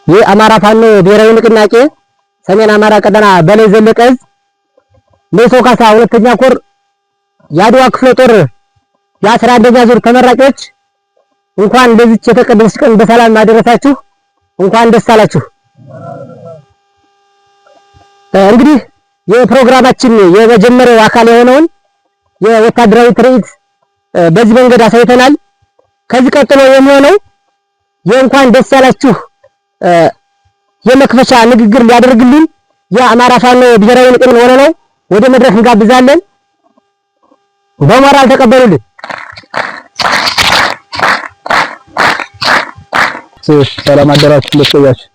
የአማራ ፋኖ ብሔራዊ ንቅናቄ ሰሜን አማራ ቀጠና በላይ ዘለቀ ዕዝ ሜሶ ካሳ ሁለተኛ ኮር የአድዋ ክፍለ ጦር የ11ኛ ዙር ተመራቂዎች እንኳን ለዚች የተቀደሰች ቀን በሰላም አደረሳችሁ። እንኳን ደስ አላችሁ። እንግዲህ የፕሮግራማችን የመጀመሪያው አካል የሆነውን የወታደራዊ ትርኢት በዚህ መንገድ አሳይተናል። ከዚህ ቀጥሎ የሚሆነው የእንኳን ደስ ያላችሁ የመክፈቻ ንግግር ሊያደርግልን የአማራ ፋኖ ብሔራዊ ንቅናቄ ወረነው ወደ መድረክ እንጋብዛለን። በሞራል ተቀበሉልን። ሰላም አደራችሁ ለሰያችሁ።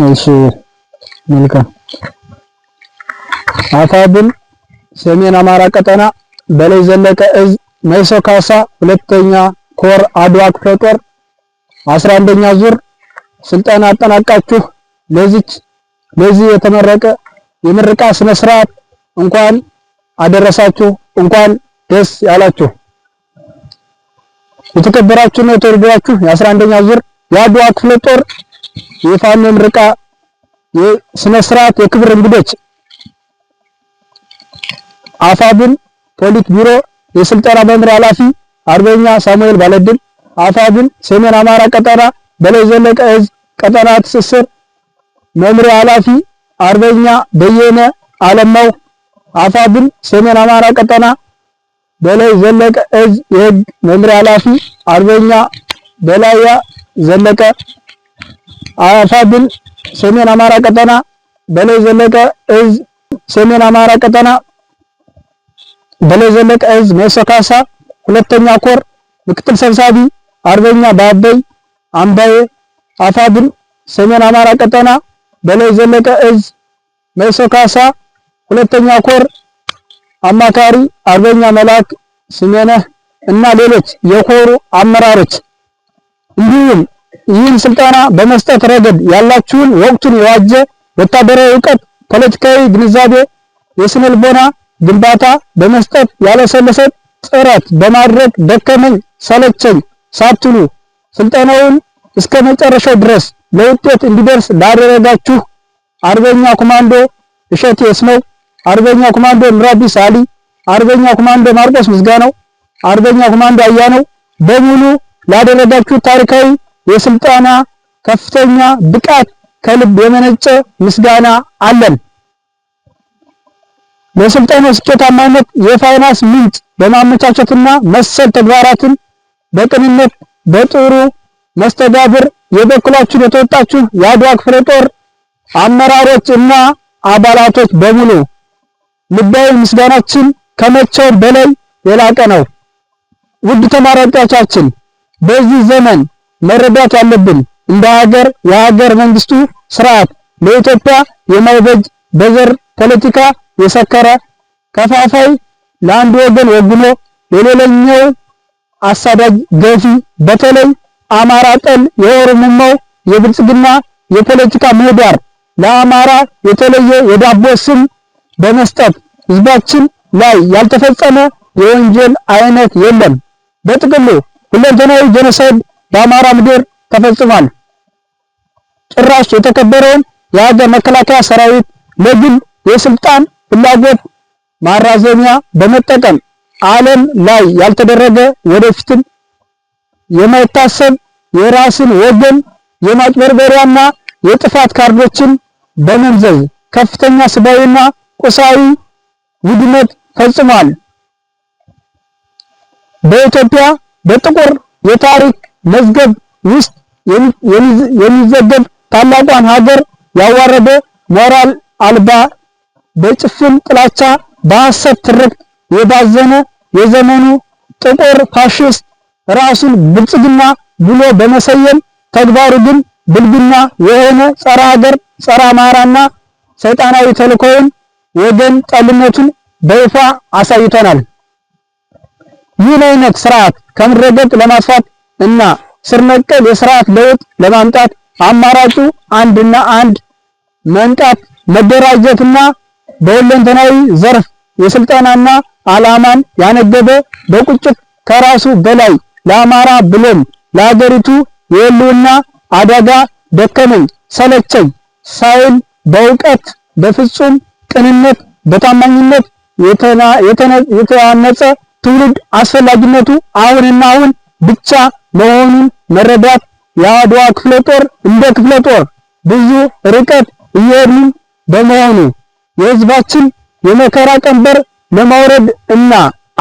እሺ መልካም። አፋብን ሰሜን አማራ ቀጠና በላይ ዘለቀ ዕዝ ሜሶ ካሳ ሁለተኛ ኮር አድዋ ክፍለ ጦር 11ኛ ዙር ስልጠና አጠናቃችሁ ለዚህ የተመረቀ የምርቃ ስነ ስርዓት እንኳን አደረሳችሁ፣ እንኳን ደስ ያላችሁ። የተከበራችሁና የተወደዳችሁ የ11ኛ ዙር የአድዋ ክፍለ ጦር የፋኖ ምርቃ የስነ ስርዓት የክብር እንግዶች አፋብን ፖሊት ቢሮ የስልጠና መምሪያ ኃላፊ አርበኛ ሳሙኤል ባለድል፣ አፋብን ሰሜን አማራ ቀጠና በላይ ዘለቀ ዕዝ ቀጠና ትስስር መምሪያ ኃላፊ አርበኛ በየነ አለማው፣ አፋብን ሰሜን አማራ ቀጠና በላይ ዘለቀ ዕዝ የህግ መምሪያ ኃላፊ አርበኛ በላያ ዘለቀ፣ አፋብን ሰሜን አማራ ቀጠና በላይ ዘለቀ ዕዝ ሰሜን አማራ ቀጠና በላይ ዘለቀ ዕዝ ሜሶ ካሳ ሁለተኛ ኮር ምክትል ሰብሳቢ አርበኛ ባበይ አምባዬ፣ አፋብን ሰሜን አማራ ቀጠና በላይ ዘለቀ ዕዝ ሜሶ ካሳ ሁለተኛ ኮር አማካሪ አርበኛ መላክ ስሜነህ እና ሌሎች የኮሩ አመራሮች እንዲሁም ይህን ስልጠና በመስጠት ረገድ ያላችሁን ወቅቱን የዋጀ ወታደራዊ ዕውቀት፣ ፖለቲካዊ ግንዛቤ፣ የስነ ልቦና ግንባታ በመስጠት ያለሰለሰ ጥረት በማድረግ ደከመኝ ሰለቸኝ ሳትሉ ስልጠናውን እስከ መጨረሻው ድረስ ለውጤት እንዲደርስ ላደረጋችሁ አርበኛ ኮማንዶ እሸቴ ስመው፣ አርበኛ ኮማንዶ ምራቢስ አሊ፣ አርበኛ ኮማንዶ ማርቆስ ምስጋናው፣ አርበኛ ኮማንዶ አያነው በሙሉ ላደረጋችሁ ታሪካዊ የስልጠና ከፍተኛ ብቃት ከልብ የመነጨ ምስጋና አለን። ለስልጠናው ስኬታማነት የፋይናንስ ምንጭ በማመቻቸትና መሰል ተግባራትን በቅንነት በጥሩ መስተጋብር የበኩላችሁን የተወጣችሁ የአድዋ ክፍለ ጦር አመራሮች እና አባላቶች በሙሉ ልባዊ ምስጋናችን ከመቼውም በላይ የላቀ ነው። ውድ ተመራቂዎቻችን፣ በዚህ ዘመን መረዳት ያለብን እንደ ሀገር የሀገር መንግስቱ ስርዓት ለኢትዮጵያ የማይበጅ በዘር ፖለቲካ የሰከረ ከፋፋይ ለአንድ ወገን ወግኖ ለሌላኛው አሳዳጅ ገፊ በተለይ አማራ ጠል የኦሮሞማው የብልጽግና የፖለቲካ ምህዳር ለአማራ የተለየ የዳቦ ስም በመስጠት ህዝባችን ላይ ያልተፈጸመ የወንጀል አይነት የለም። በጥቅሉ ሁለንተናዊ ጄኖሳይድ በአማራ ምድር ተፈጽሟል። ጭራሽ የተከበረውን የሀገር መከላከያ ሰራዊት ለግል የስልጣን ፍላጎት ማራዘሚያ በመጠቀም ዓለም ላይ ያልተደረገ ወደፊትም የማይታሰብ የራስን ወገን የማጭበርበሪያና የጥፋት ካርዶችን በመምዘዝ ከፍተኛ ሰብአዊና ቁሳዊ ውድመት ፈጽሟል። በኢትዮጵያ በጥቁር የታሪክ መዝገብ ውስጥ የሚዘገብ ታላቋን ሀገር ያዋረደ ሞራል አልባ በጭፍን ጥላቻ በሐሰት ትርክት የባዘነ የዘመኑ ጥቁር ፋሽስት ራሱን ብልጽግና ብሎ በመሰየም ተግባሩ ግን ብልግና የሆነ ጸረ ሀገር ጸረ አማራና ሰይጣናዊ ተልእኮውን ወገን ጠልነቱን በይፋ አሳይቶናል። ይህን አይነት ስርዓት ከምድረገጽ ለማጥፋት እና ስር ነቀል የስርዓት ለውጥ ለማምጣት አማራጩ አንድና አንድ መንቃት፣ መደራጀትና በሁለንተናዊ ዘርፍ የስልጠናና ዓላማን ያነገበ በቁጭት ከራሱ በላይ ለአማራ ብሎም ለሀገሪቱ የህልውና አደጋ ደከመኝ ሰለቸኝ ሳይል በእውቀት በፍጹም ቅንነት በታማኝነት የተያነጸ ትውልድ አስፈላጊነቱ አሁንና አሁን ብቻ መሆኑን መረዳት የአድዋ ክፍለ ጦር እንደ ክፍለ ጦር ብዙ ርቀት እየሄዱ በመሆኑ የህዝባችን የመከራ ቀንበር ለማውረድ እና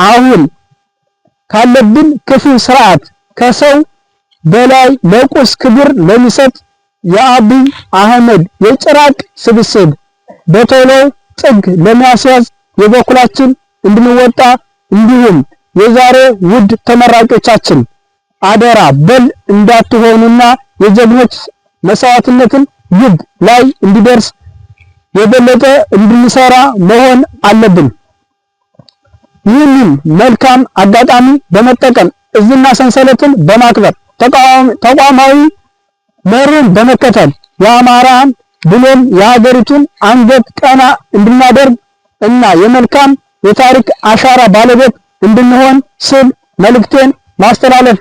አሁን ካለብን ክፉ ስርዓት ከሰው በላይ ለቁስ ክብር ለሚሰጥ የአብይ አህመድ የጭራቅ ስብስብ በቶሎ ጥግ ለማስያዝ የበኩላችን እንድንወጣ እንዲሁም የዛሬ ውድ ተመራቂዎቻችን አደራ በል እንዳትሆኑና የጀግኖች መስዋዕትነትን ግብ ላይ እንዲደርስ የበለጠ እንድንሰራ መሆን አለብን። ይህንን መልካም አጋጣሚ በመጠቀም እዝና ሰንሰለትን በማክበር ተቋማዊ መርህን በመከተል የአማራን ብሎም የሀገሪቱን አንገት ቀና እንድናደርግ እና የመልካም የታሪክ አሻራ ባለቤት እንድንሆን ስል መልእክቴን ማስተላለፍ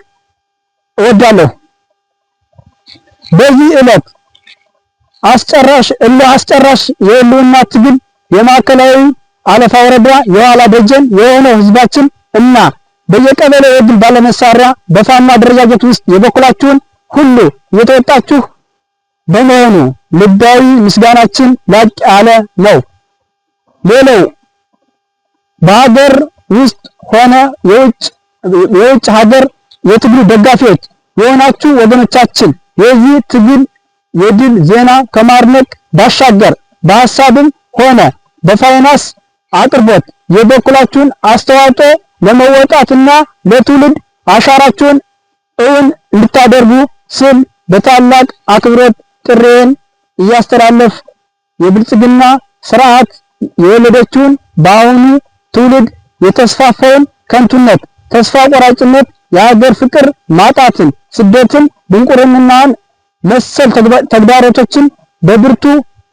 እወዳለሁ። በዚህ ዕለት አስጨራሽ የህልውና ትግል የማዕከላዊ አለፋ ወረዳ የኋላ ደጀን የሆነው ህዝባችን እና በየቀበሌው የግል ባለመሳሪያ በፋኖ አደረጃጀት ውስጥ የበኩላችሁን ሁሉ እየተወጣችሁ በመሆኑ ልባዊ ምስጋናችን ላቅ ያለ ነው። ሌላው በሀገር ውስጥ ሆነ የውጭ ሀገር የትግሉ ደጋፊዎች የሆናችሁ ወገኖቻችን የዚህ ትግል የድል ዜና ከማድነቅ ባሻገር በሐሳብም ሆነ በፋይናንስ አቅርቦት የበኩላችሁን አስተዋጽኦ ለመወጣትና ለትውልድ አሻራችሁን እውን እንድታደርጉ ስል በታላቅ አክብሮት ጥሬን እያስተላለፍ የብልጽግና ስርዓት የወለደችውን በአሁኑ ትውልድ የተስፋፋውን ከንቱነት፣ ተስፋ ቆራጭነት፣ የሀገር ፍቅር ማጣትን፣ ስደትን፣ ድንቁርናን መሰል ተግዳሮቶችን በብርቱ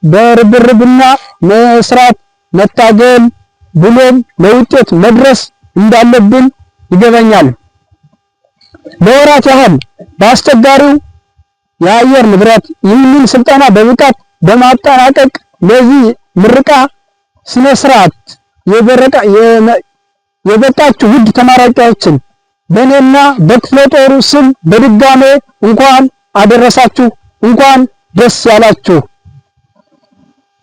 በርብርብና መስራት መታገል ብሎም ለውጤት መድረስ እንዳለብን ይገባኛል። ለወራት ያህል በአስቸጋሪው የአየር ንብረት ይህንን ስልጠና በብቃት በማጠናቀቅ ለዚህ ምርቃ ስነ ስርዓት የበቃችሁ ውድ ተመራቂዎችን በእኔና በክፍለ ጦሩ ስም በድጋሜ እንኳን አደረሳችሁ፣ እንኳን ደስ ያላችሁ።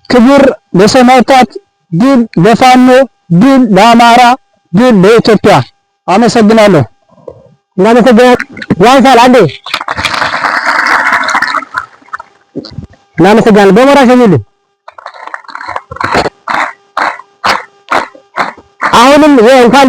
ክብር ለሰማዕታት፣ ድል ለፋኖ፣ ድል ለአማራ፣ ድል ለኢትዮጵያ። አመሰግናለሁ። ያንሳል አንዴ እናመሰግናለን። በሞራ ሸኝልን። አሁንም እንኳን